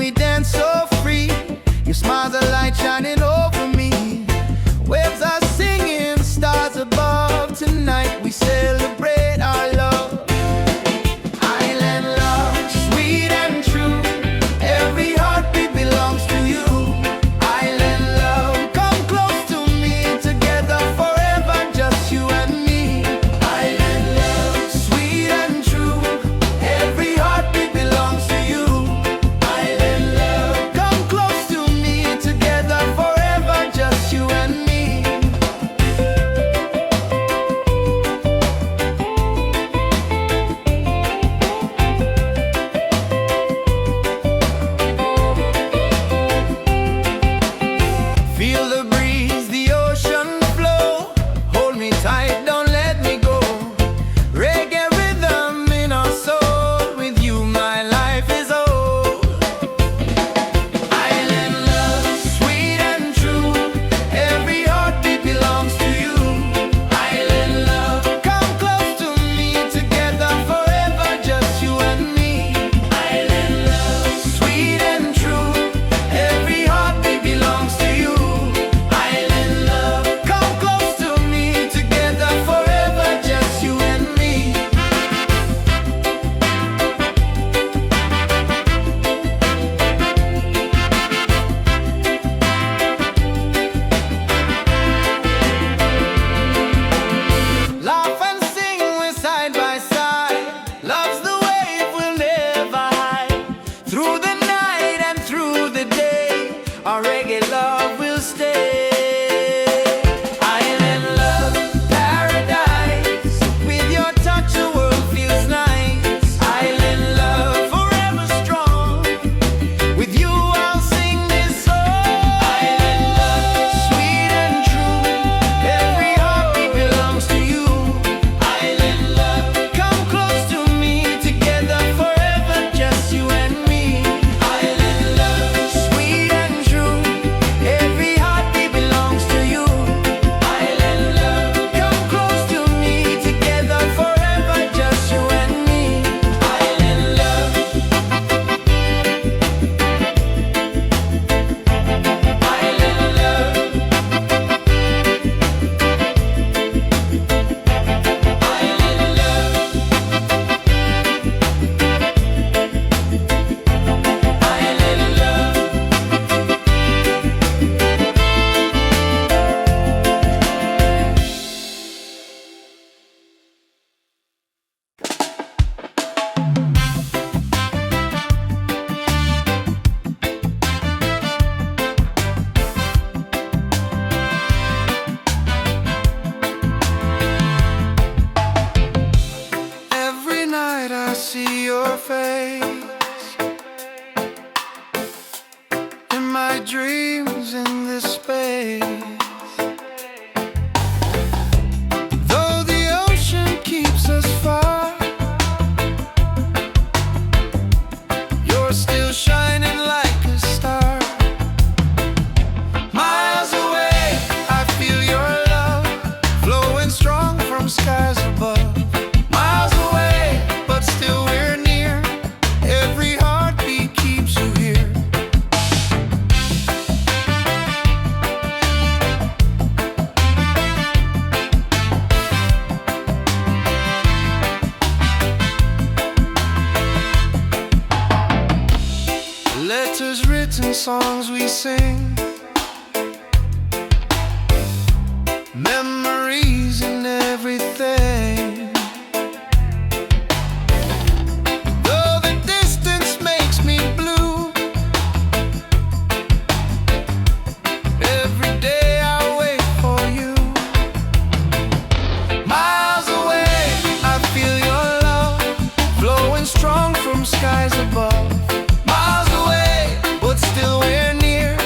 we dance so free. Your smile's a light shining over me. Waves are singing, stars above. Tonight we celebrate our love. Island love, sweet and true. Every heartbeat belongs to you. Island love, come close to me. Together forever, just you and me. Island love, sweet and true. Every heartbeat belongs to you. Island love, come close to me. Together forever, just you and me. Feel the breeze, the ocean flow. Hold me tight, don't let me go. Reggae rhythm in our soul. With you my life is whole. Island love, sweet and true. Every heartbeat belongs to you. Island love, come close to me. Together forever, just you and me. Island love, sweet and true. Every heartbeat belongs to you. Island love, come close to me. Together forever, just you and me. Laugh and sing, we're side by side. Love's the wave, we'll never hide. Through the night and through the day, our reggae love will stay. Island love, paradise. With your touch, the world feels nice. Island love, forever strong. With you, I'll sing this song. Island love, sweet and true. Every heartbeat belongs to you. Island love, come close to me. Together forever, just you and me. Island love, sweet and true. Every heartbeat belongs to you. Island love, come close to me. Together forever, just you and me. Island love. Island love. Island love. Island love. Every night I see your face in my dreams in this space. Though the ocean keeps us far, you're still shining like a star. Miles away, I feel your love flowing strong from skies above. Miles away, but still we're near. Every heartbeat keeps you here. Letters written, songs we sing. Memories and everything. Though the distance makes me blue, every day I wait for you. Miles away, I feel your love flowing strong from skies above. Miles away, but still we're near.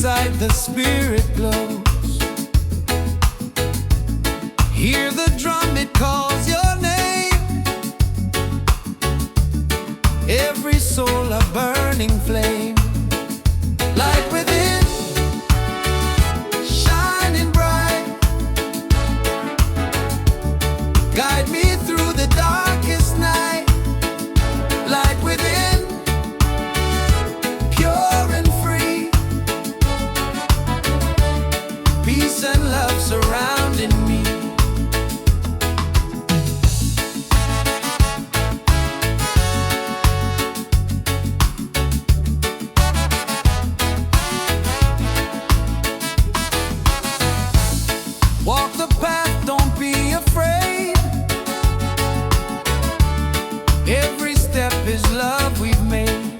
inside the spirit glows. Hear the drum, it calls your name. Every soul a burning flame. Light within, shining bright. Guide me through the darkest night. Light within, pure and free. Peace and love surrounding me. Walk the path, don't be afraid. Every step is love we've made.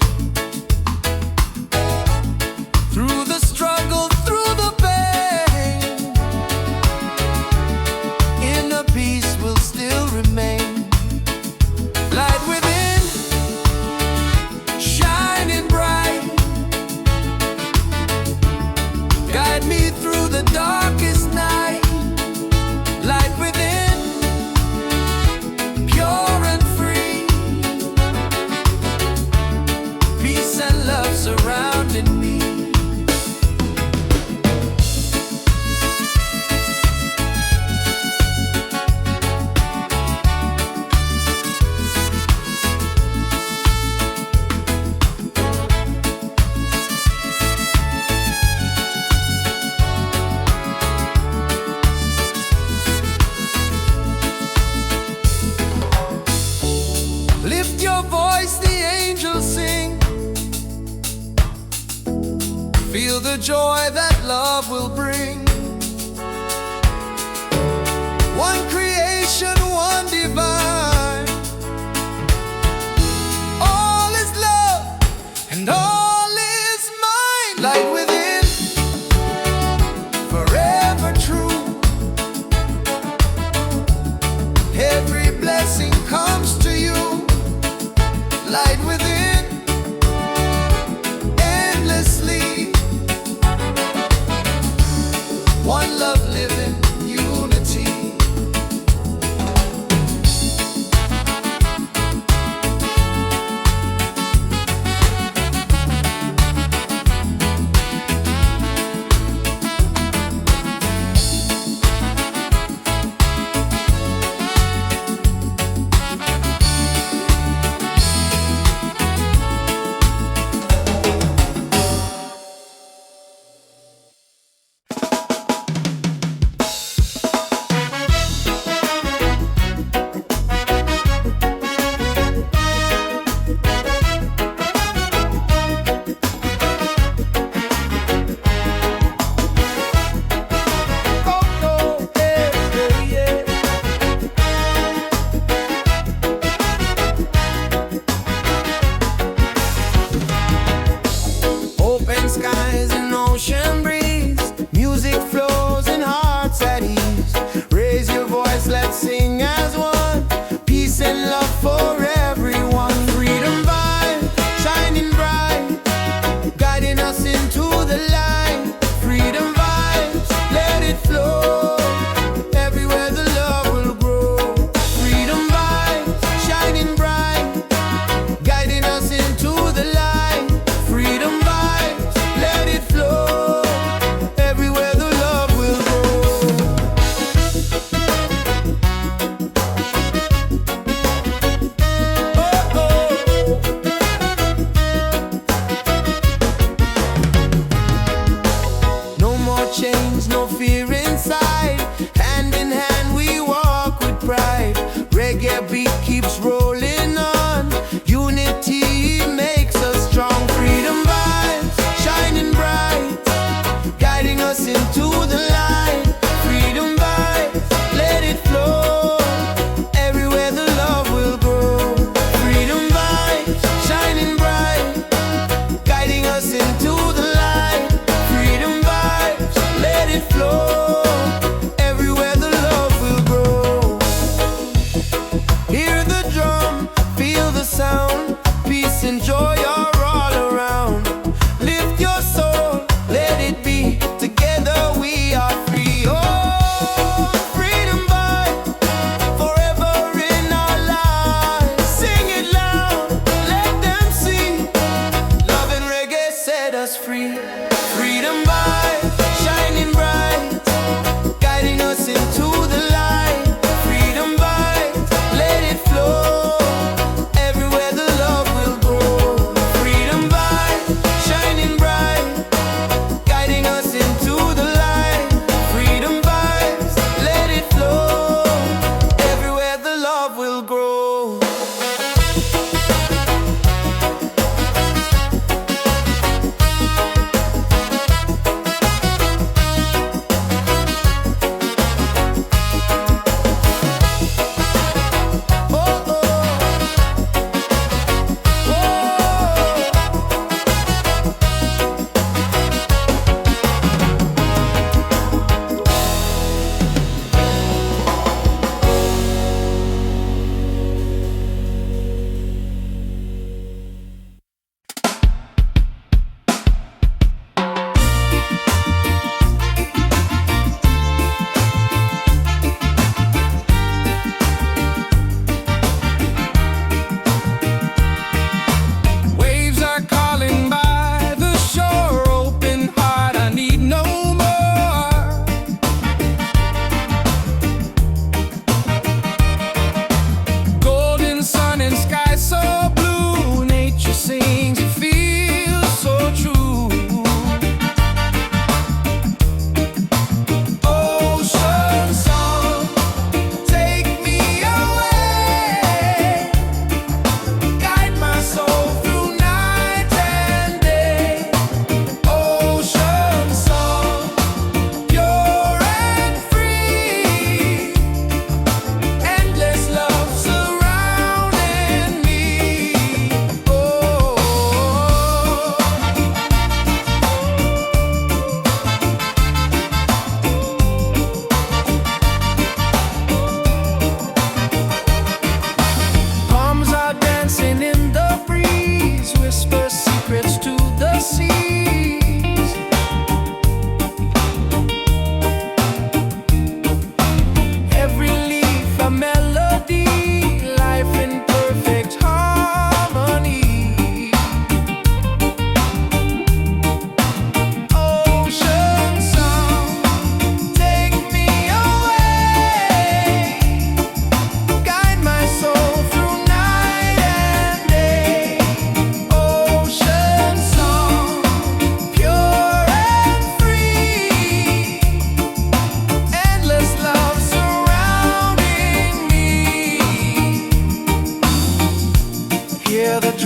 Through the struggle, through the pain, inner peace will still remain. Light within, shining bright. Guide me through the darkest night. Light within, pure and free. Peace and love surrounding me. Lift your voice, the angels sing. Feel the joy that love will bring. One creation, one divine. All is love and all is mine. Light within, forever true. Every blessing comes to you. Light within, endlessly.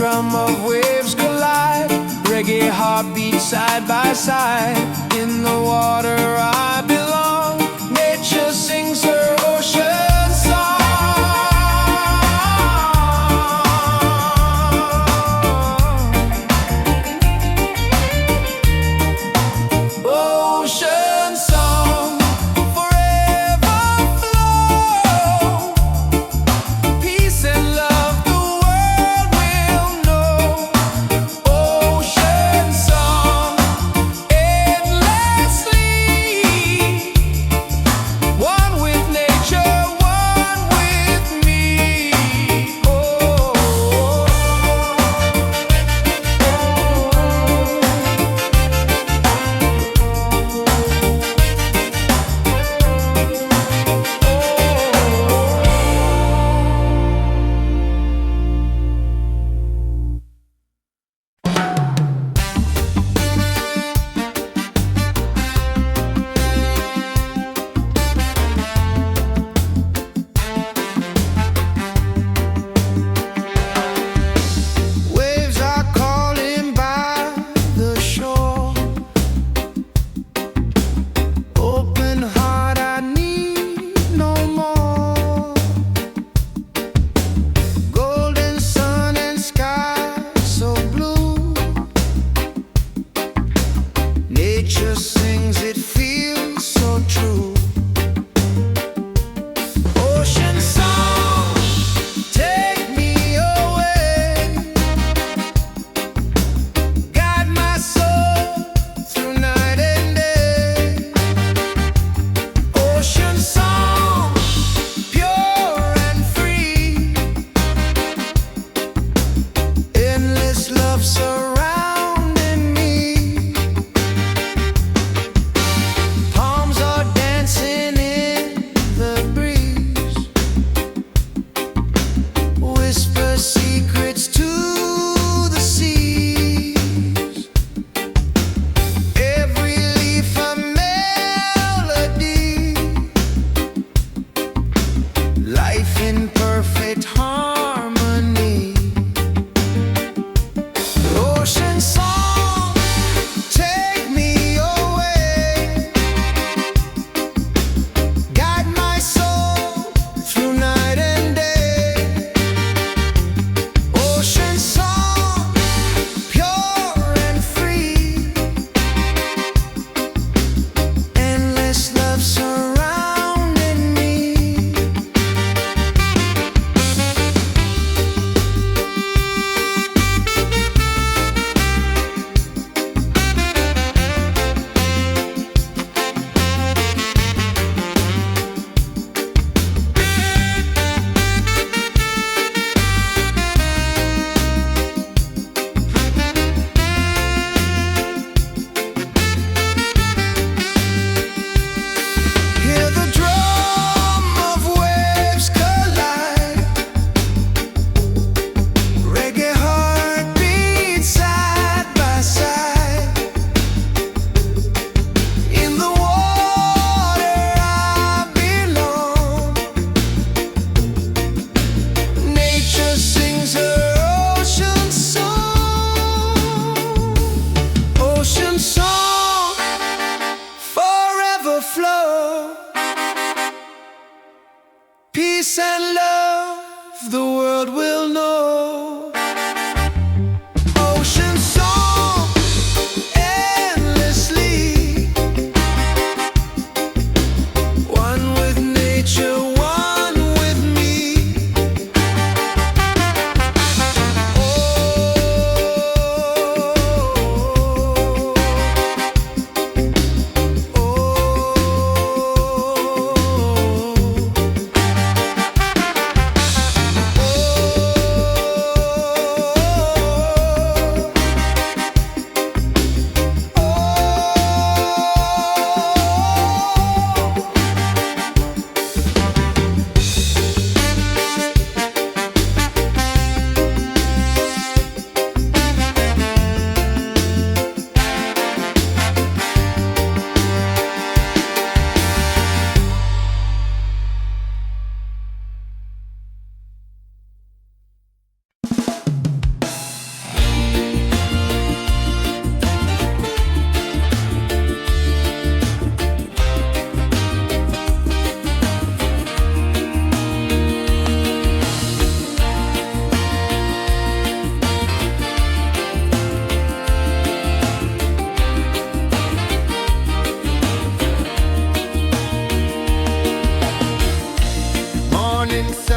drum of waves collide, reggae heartbeat side by side. In the water I belong, nature sings her ocean song. Ocean song, forever flow, peace and love the world will know. Ocean song, endlessly, one with nature, one with me. Oh, waves are calling by the shore. Open heart, I need no more. Golden sun and sky so blue. Nature sings, it feels so true. Ocean song, take me away. Guide my soul through night and day. Ocean song, pure and free. Endless love surrounding me. Palms are dancing in the breeze. Whisper secrets to the seas. Every leaf a melody. Life in perfect harmony. Ocean song, take me away. Guide my soul through night and day. Ocean song, pure and free. Endless love surrounding me.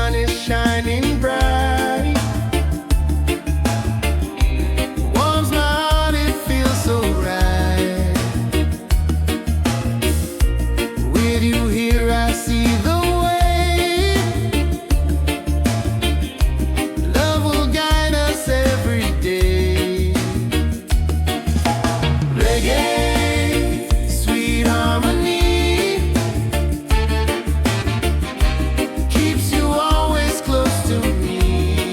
sun is shining bright. Warms my heart, it feels so right. With you here, I see the way. Love will guide us every day. Reggae, sweet harmony, keeps you always close to me.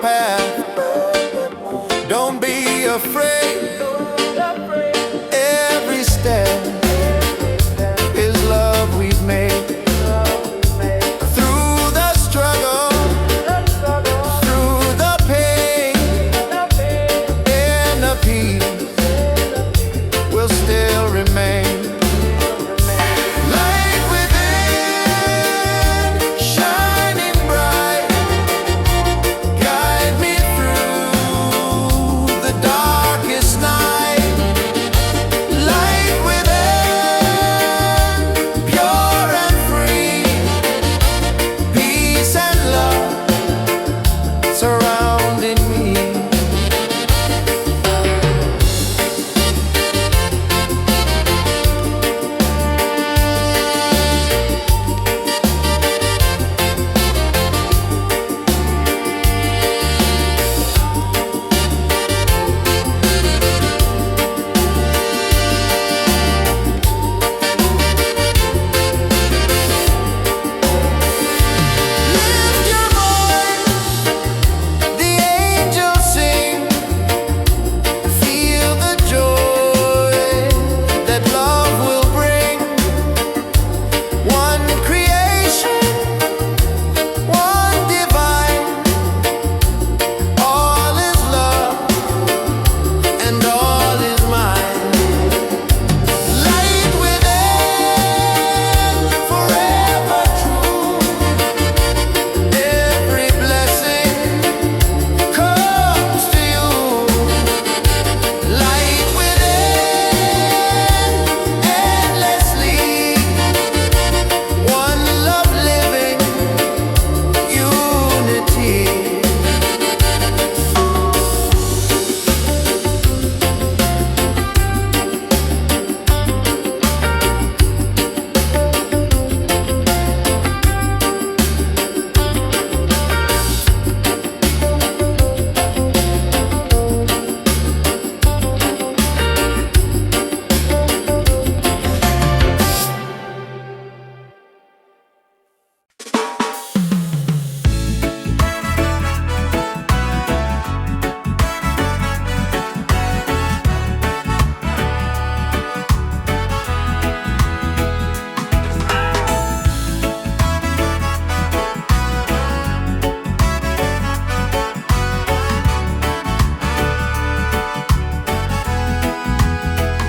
path. Don't be afraid. Every step is love we've made. Through the struggle, through the pain, inner peace will still remain. Light within, shining bright, guide me through the darkest night. Light within, pure and free, peace and love surrounding me. Lift your voice, the angels sing. Feel the joy that love will bring. One creation, one divine. All is love and all is mine. Light within, forever true. Every blessing comes to you. Light within, endlessly. One love living, unity.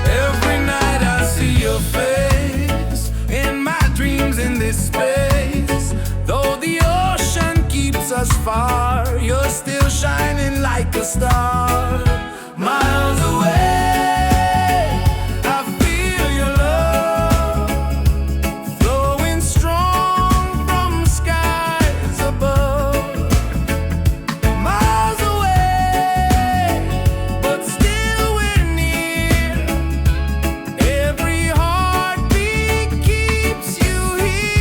Every night I see your face in my dreams in this space. Though the ocean keeps us far, you're still shining like a star. Miles away, I feel your love flowing strong from skies above. Miles away, but still we're near. Every heartbeat keeps you here.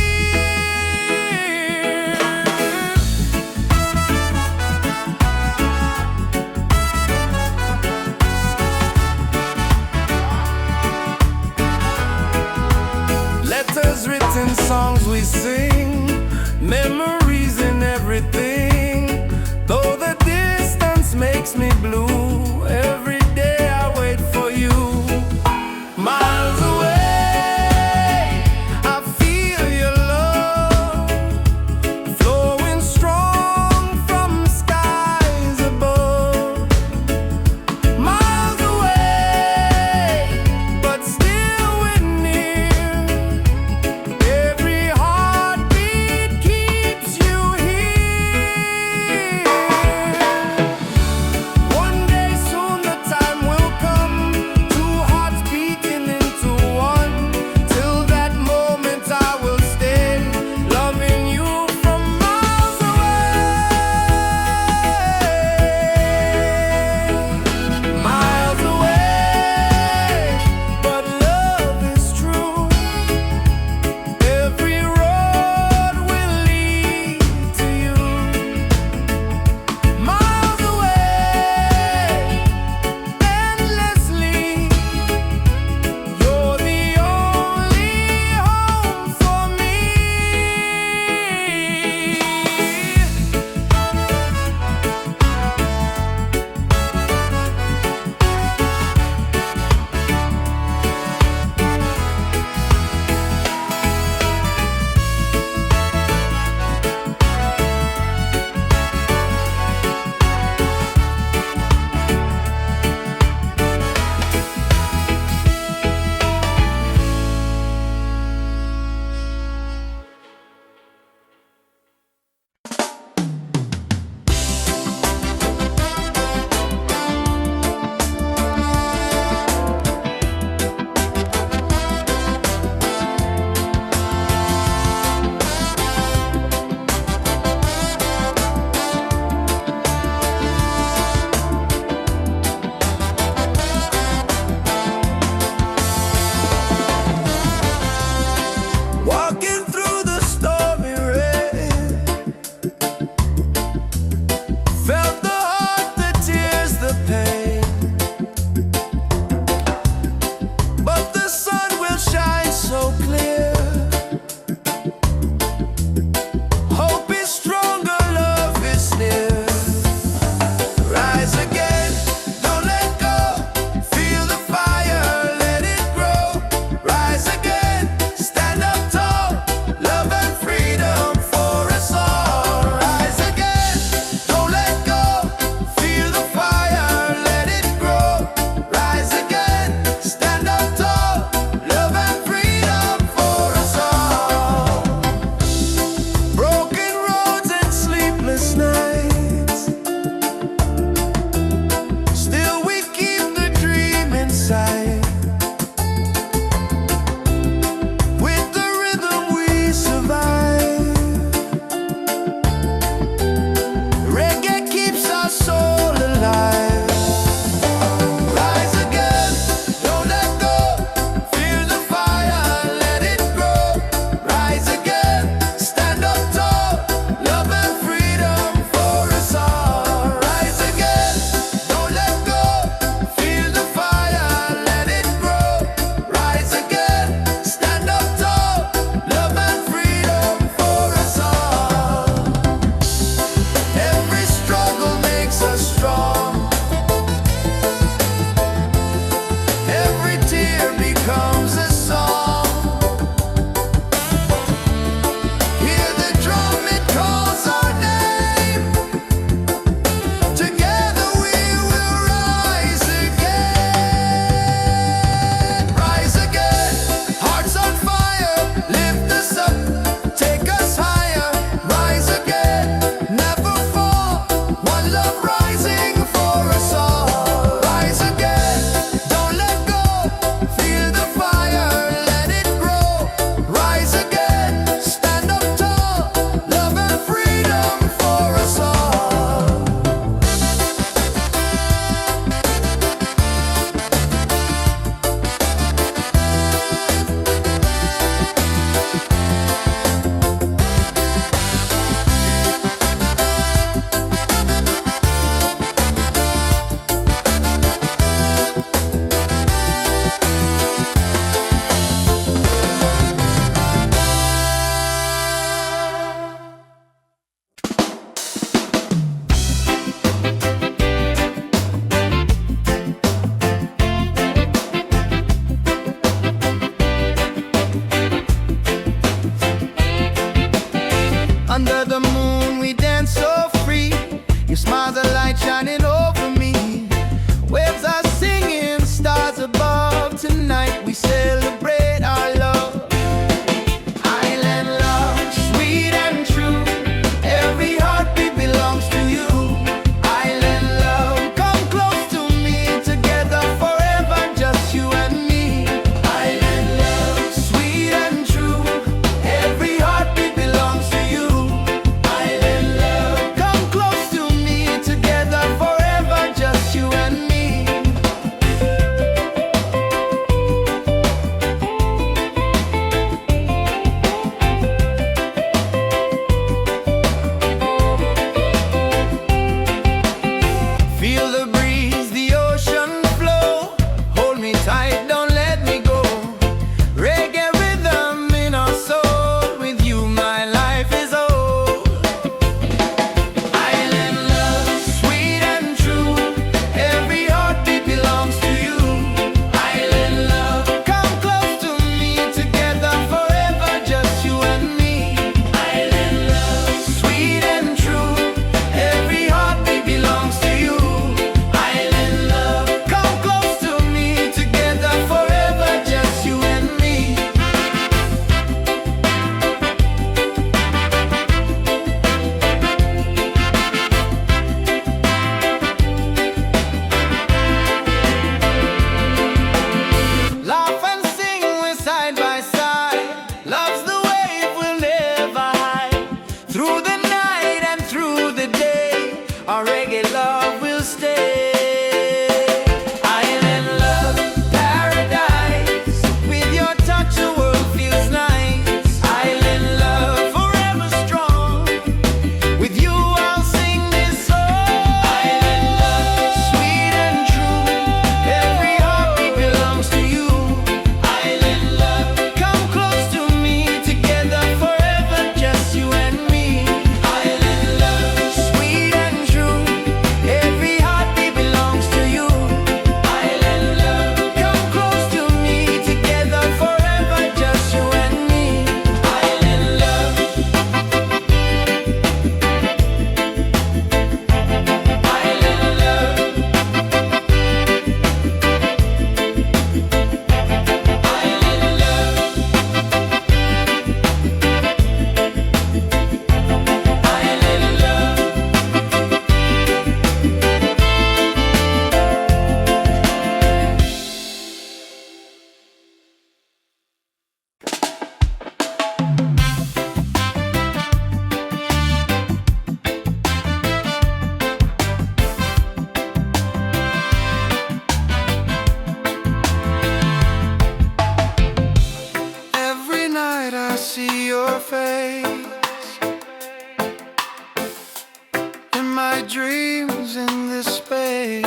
my dreams in this space.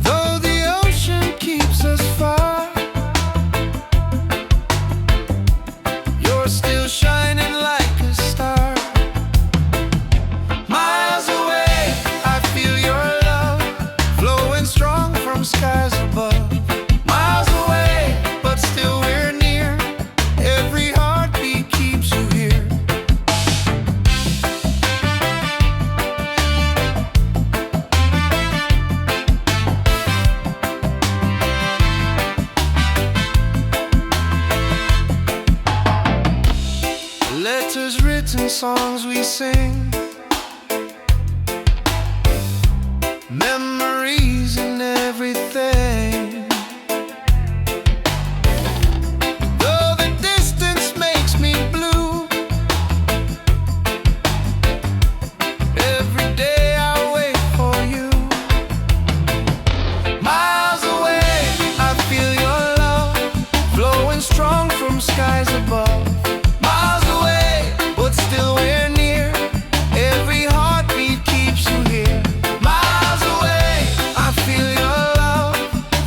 Though the ocean keeps us far, you're still shining like a star. Miles away, I feel your love flowing strong from skies above. Miles away, but still we're near. Every heartbeat keeps you here. Letters written, songs we sing, memories and everything. Though the distance makes me blue, every day I wait for you. Miles away, I feel your love flowing strong from skies above. Miles away, but still we're near. Every heartbeat keeps you here. Miles away, I feel your love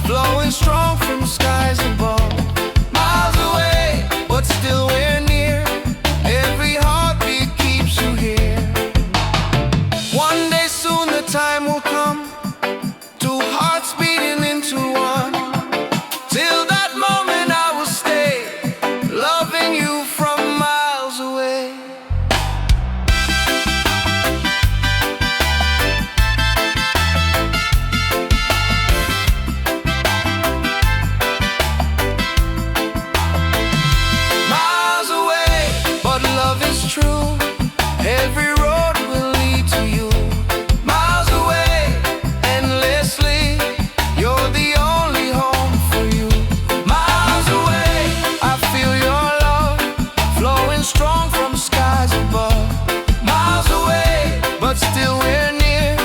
flowing strong from skies above. Miles away, but still we're near. Every heartbeat keeps you here. One day soon the time will come, two hearts beating into one. Till that moment I will stay, loving you from miles away. Miles away, but love is true. Every road will lead to you. Miles away, endlessly, you're the only home for you. Miles away, I feel your love flowing strong from skies above. Miles away, but still we're near.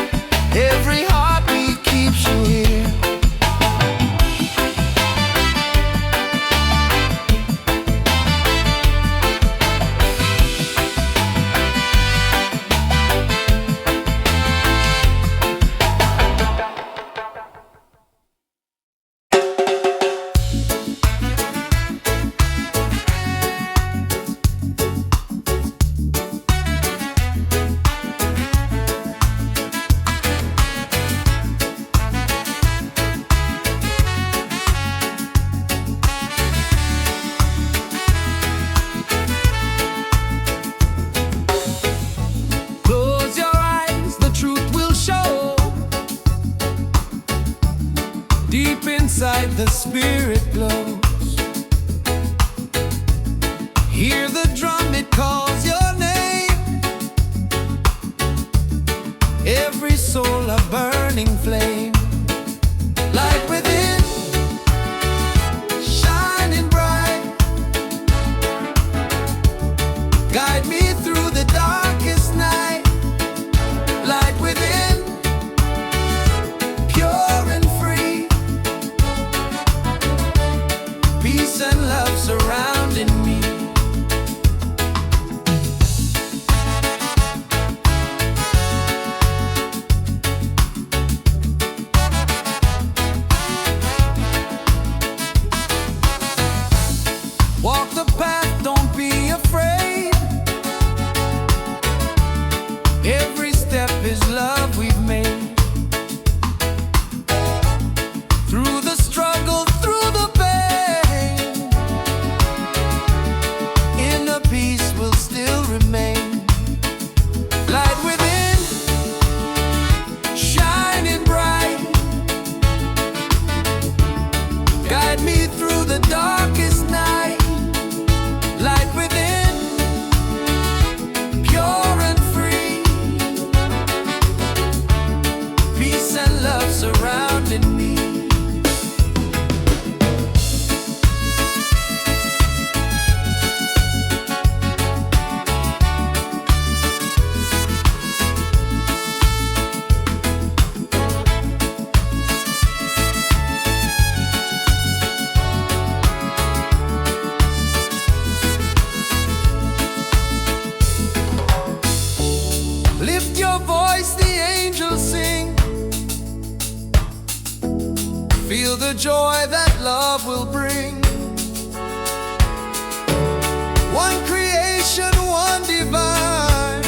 Every heartbeat keeps you here. Close your eyes, the truth will show. Deep inside the spirit glows. Hear the drum, it calls your name. Every soul a burning flame. Light within, shining bright. Guide me through the darkest night. Light within, pure and free. Feel the joy that love will bring. One creation, one divine.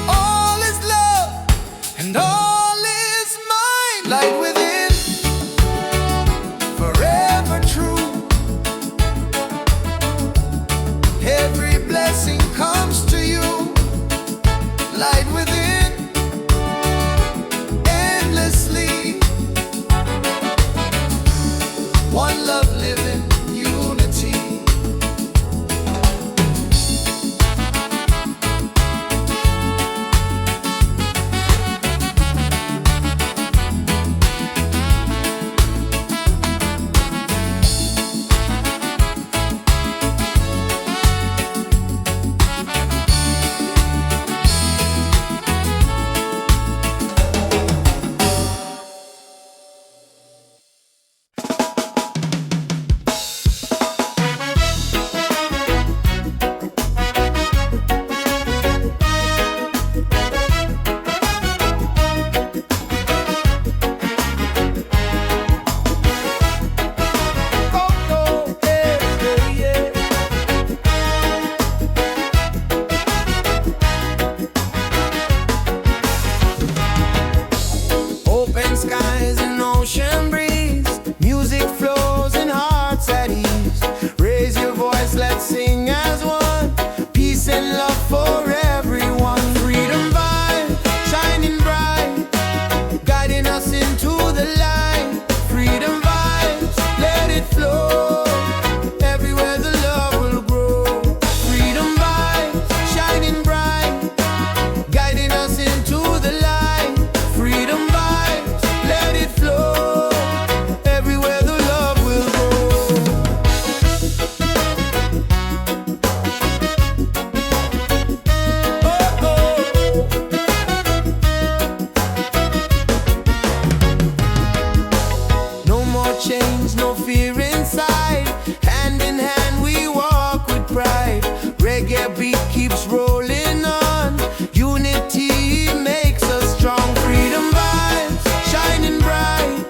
All is love and all is mine. Light within, forever true. Every blessing comes to you. Light within, endlessly. One love living, unity. Skies and ocean breeze, music flows and hearts at ease. Raise your voice, let's sing as one. Peace and love for everyone. Freedom vibe, shining bright, guiding us into the light. Freedom vibes, let it flow. Everywhere the love will grow. Freedom vibes, shining bright, guiding us into the light. Freedom vibes, let it flow. Everywhere the love will go. Oh, oh. No more chains, no fear inside. Hand in hand we walk with pride. Reggae beat keeps rolling on. Unity makes us strong. Freedom vibes, shining bright,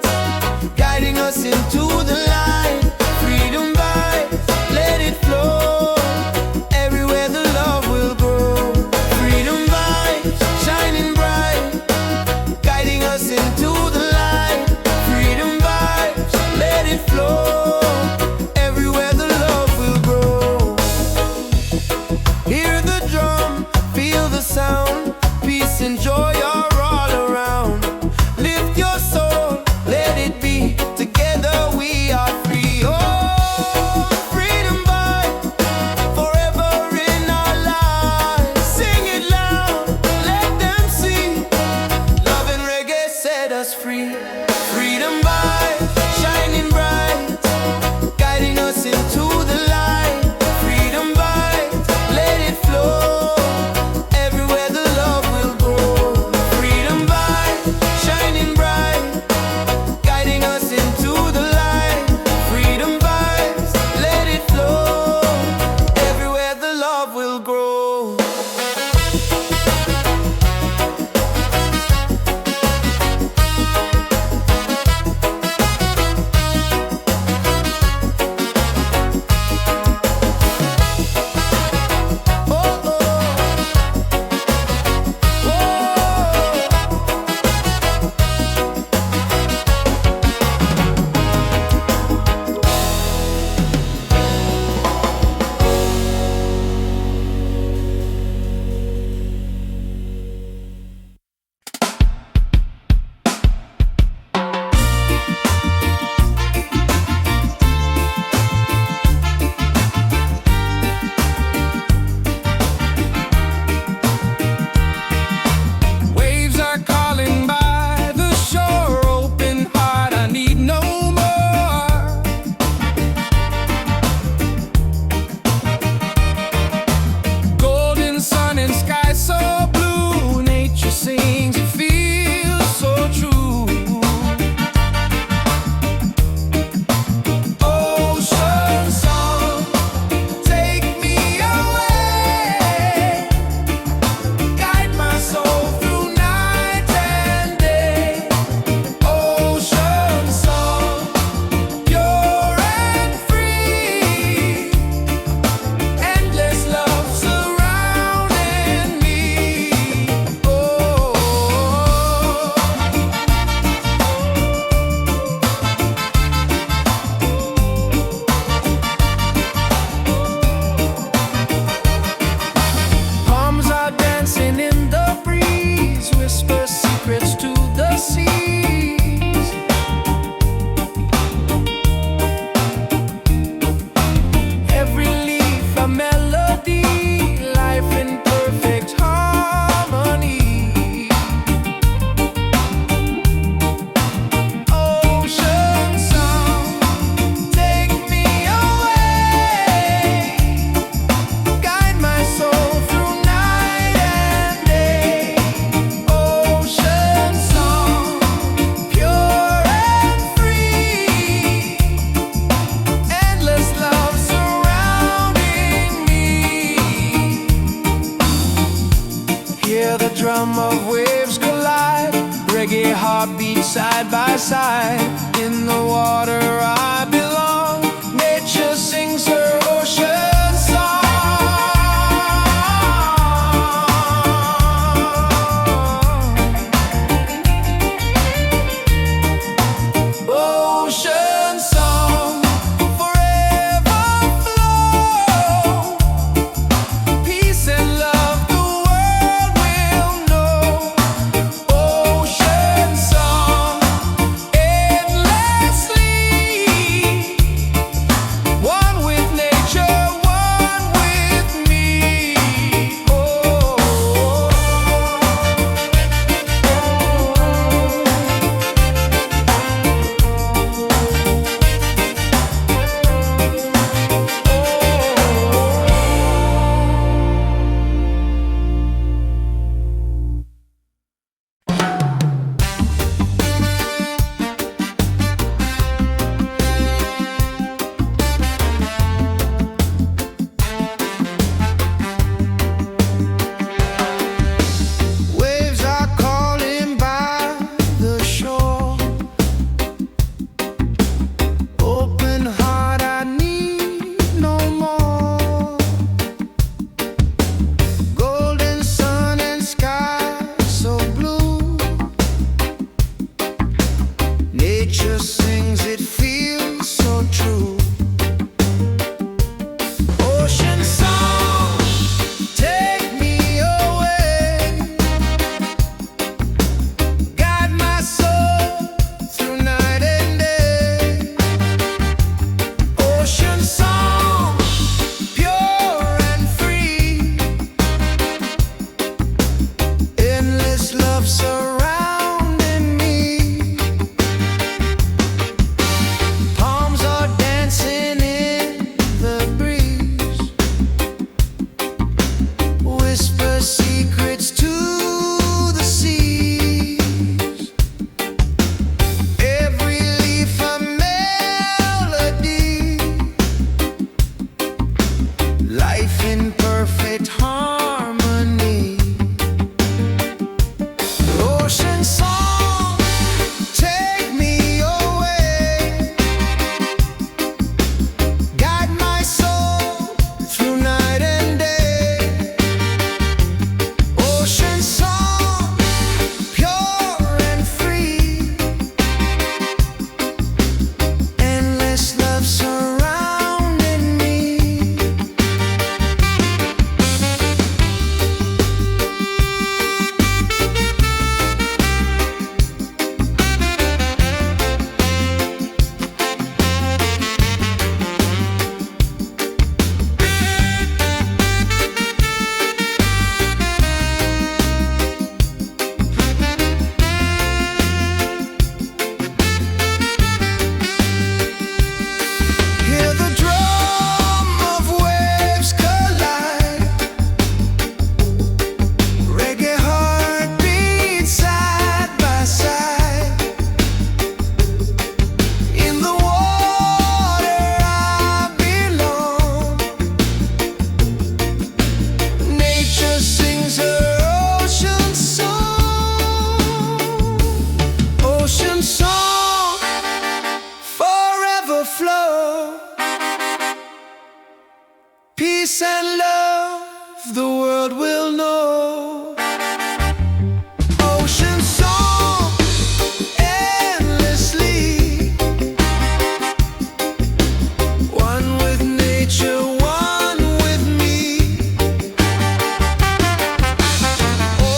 guiding us into the light. Freedom vibes, let it flow. Everywhere the love will grow. Freedom vibes, shining bright, guiding us into the light. Freedom vibes, let it flow. Everywhere the love will grow. Hear the drum rhythm of waves collide. Reggae heartbeats side by side. In the water I belong. Nature sings her ocean song. Ocean song, forever flow. Peace and love the world will know. Ocean song, endlessly. One with nature, one with me. Oh. Waves are calling by the shore. Open heart, I need no more. Golden sun and sky so blue. Nature sings, it feels so true. Ocean song, take me away. Guide my soul through night and day. Ocean song, pure and free. Endless love surrounding me. Palms are dancing in the breeze. Whisper secrets to the seas. Every leaf a melody. Life in perfect harmony. Ocean song, take me away. Guide my soul through night and day. Ocean song, pure and free. Endless love surrounding me. Hear the drum of waves collide. Reggae heartbeats side by side. In the water I belong. Nature sings her ocean song. Ocean song, forever flow. Peace and love the world will know. Ocean song, endlessly. One with nature, one with me. Oh.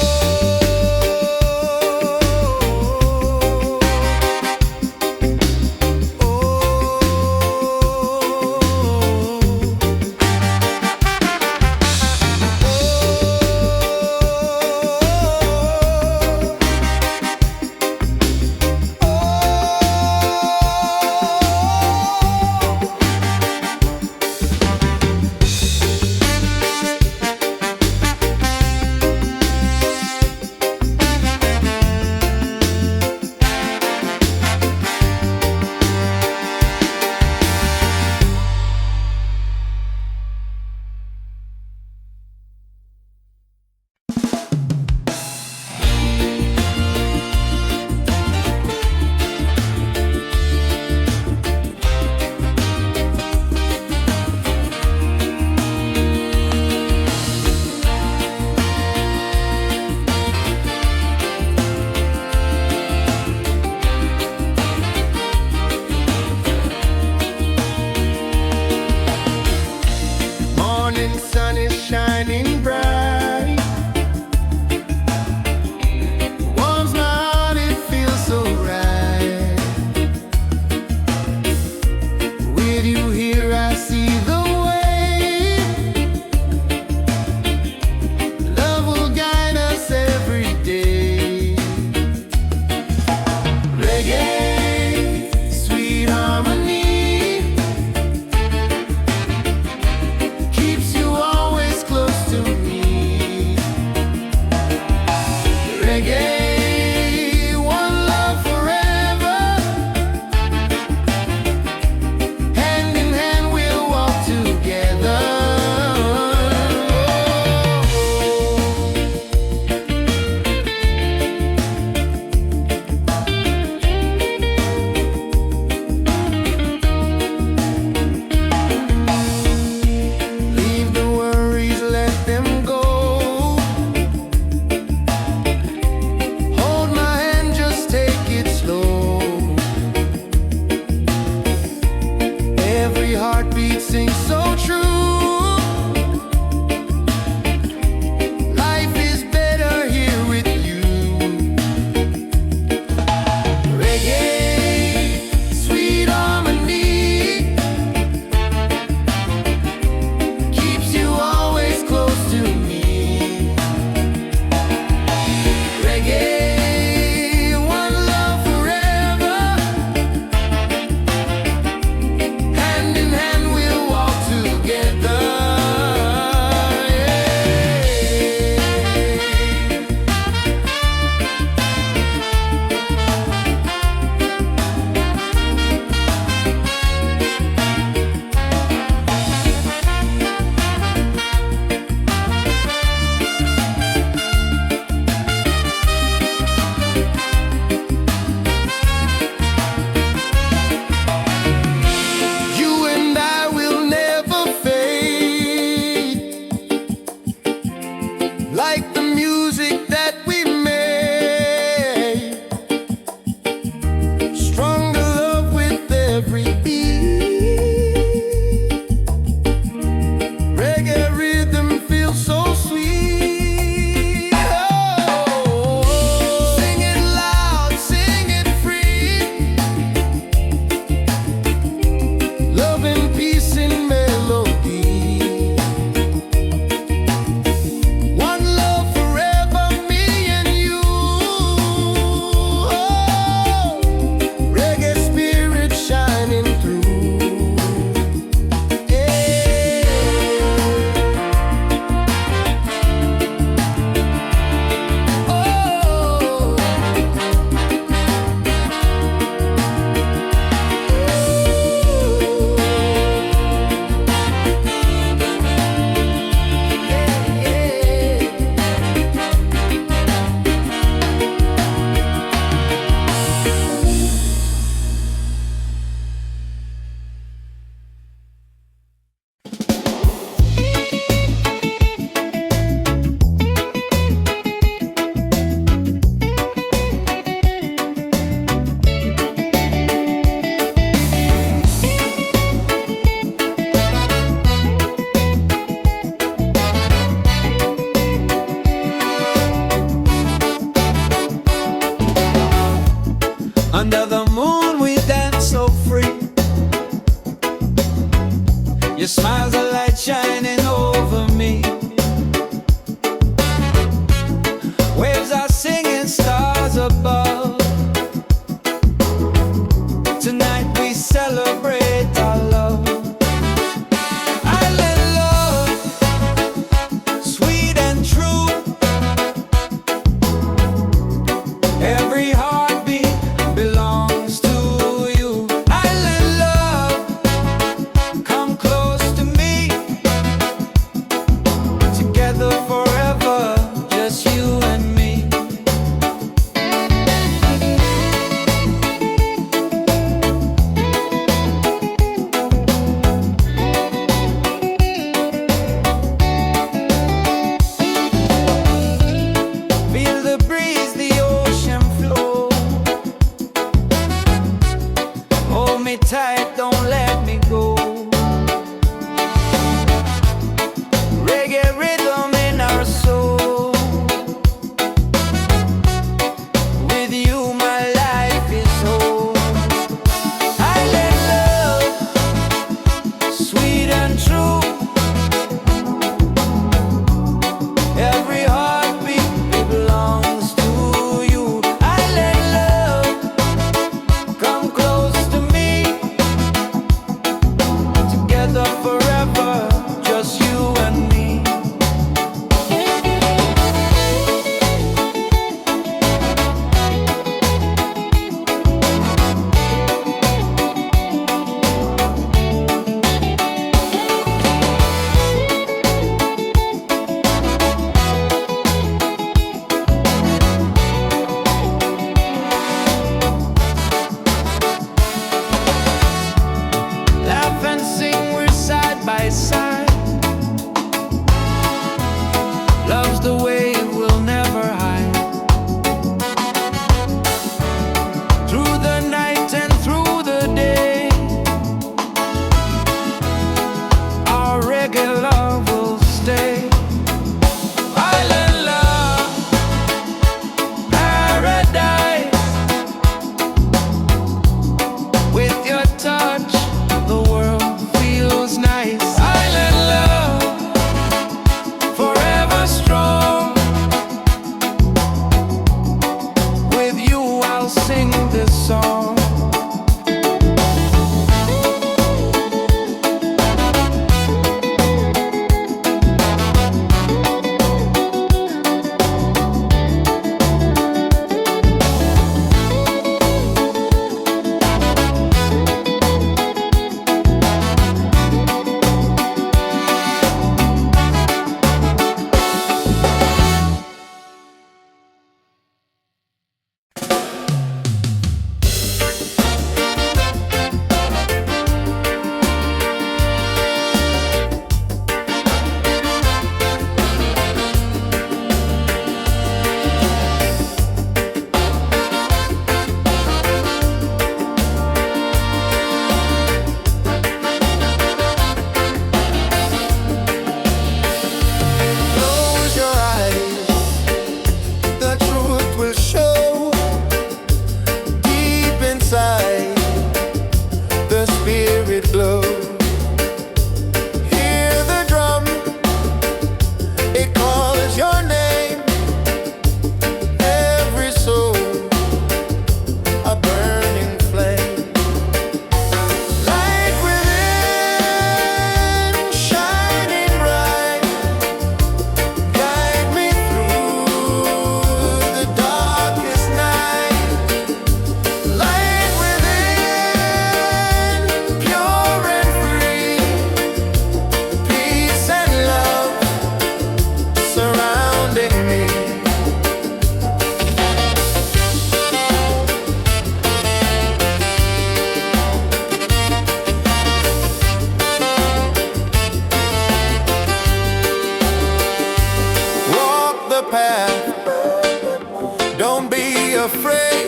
like the music that we made. Stronger love with every beat. Reggae rhythm feels so sweet. Oh, sing it loud, sing it free. Love and peace in melody. One love afraid.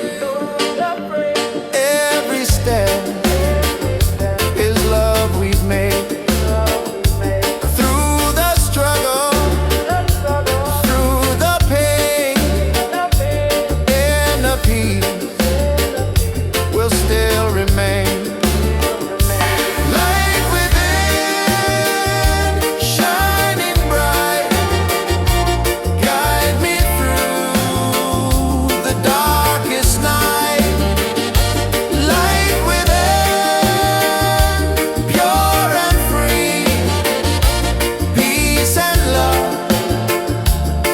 Every step is love we've made. Through the struggle, through the pain, and the peace will still remain. Light within, shining bright, guide me through the darkest night. Light within, pure and free, peace and love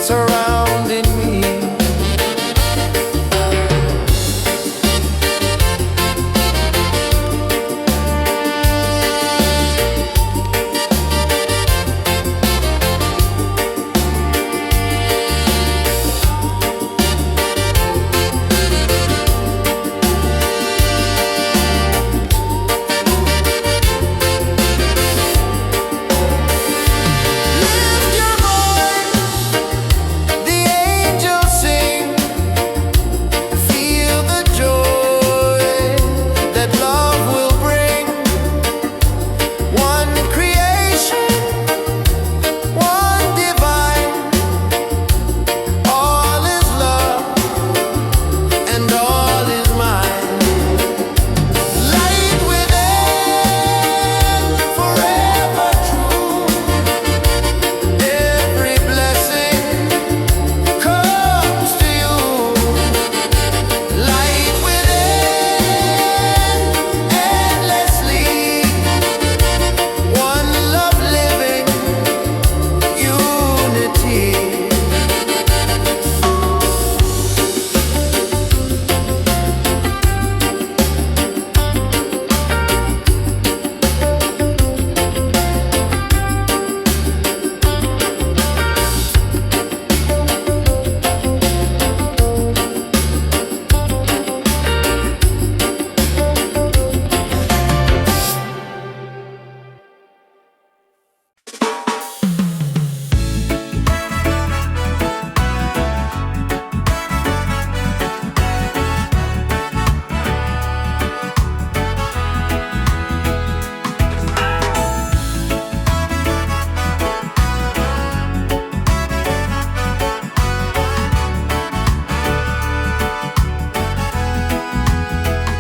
surrounding me. Lift your voice, the angels sing. Feel the joy that love will bring. One creation, one divine. All is love and all is mine. Light within, forever true. Every blessing comes to you. Light within, endlessly. One love living, unity.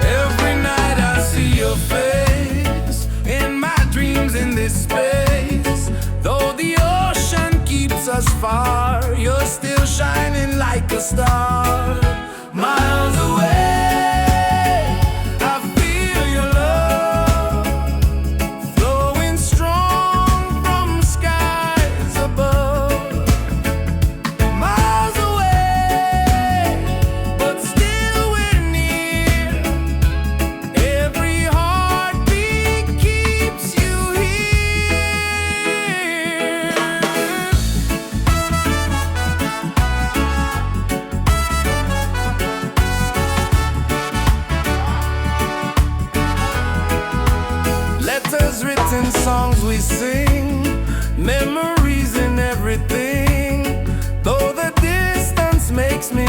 Every night I see your face in my dreams in this space. Though the ocean keeps us far, you're still shining like a star. Miles away, I feel your love flowing strong from skies above. Miles away, but still we're near. Every heartbeat keeps you here. Letters written, songs we sing, memories in everything. Though the distance makes me